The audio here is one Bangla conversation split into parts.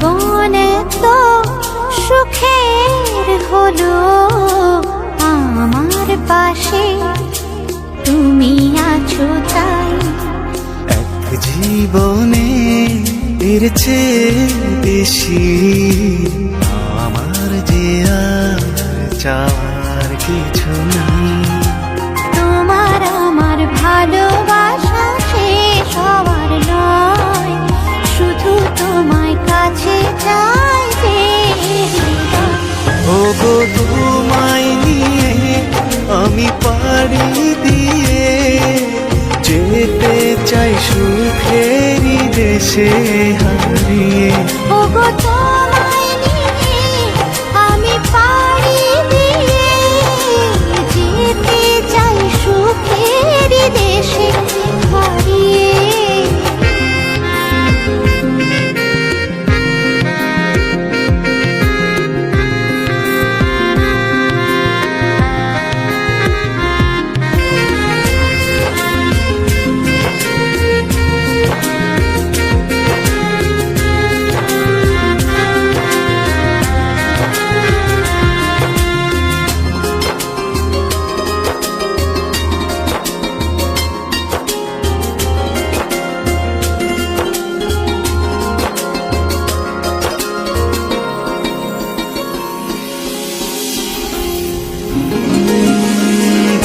জীবন তো সুখের হলো আমার পাশে তুমি আছো তাই। এক জীবনে এর চেয়ে বেশি আমার যে আর চাওয়ার কিছু নেই। তোমার আমার ভালোবাসা শেষ হওয়ার নয়, শুধু তোমায় কাছে চাই যে হৃদয়। ওগো তোমায় নিয়ে আমি পাড়ি দিয়ে যেতে চাই সুখেরই দেশে হারিয়ে। ওগো তোমায় নিয়ে আমি পাড়ি দিয়ে যেতে চাই সুখের দেশে হারিয়ে।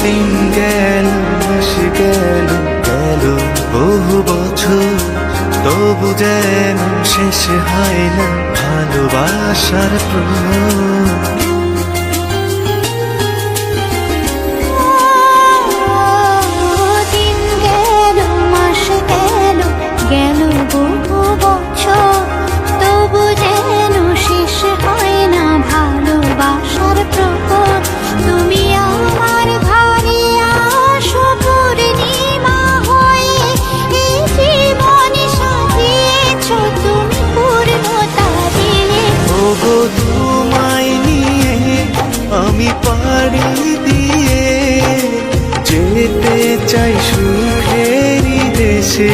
দিন গেল মাস গেল গেল বহু বছর, তবু যেন শেষ হয় না ভালোবাসার প্রহর। দিন গেল মাস গেল গেল বহু বছর, তবু যেন শেষ হয় না ভালোবাসার প্রহর। তুমি আমার ঘরে আসো পূর্ণিমা হয়ে, এই জীবন সাজিয়েছ তুমি পূর্ণতা দিয়ে। ওগো তোমায় নিয়ে আমি পাড়ি দিয়ে যেতে চাই সুখেরই দেশে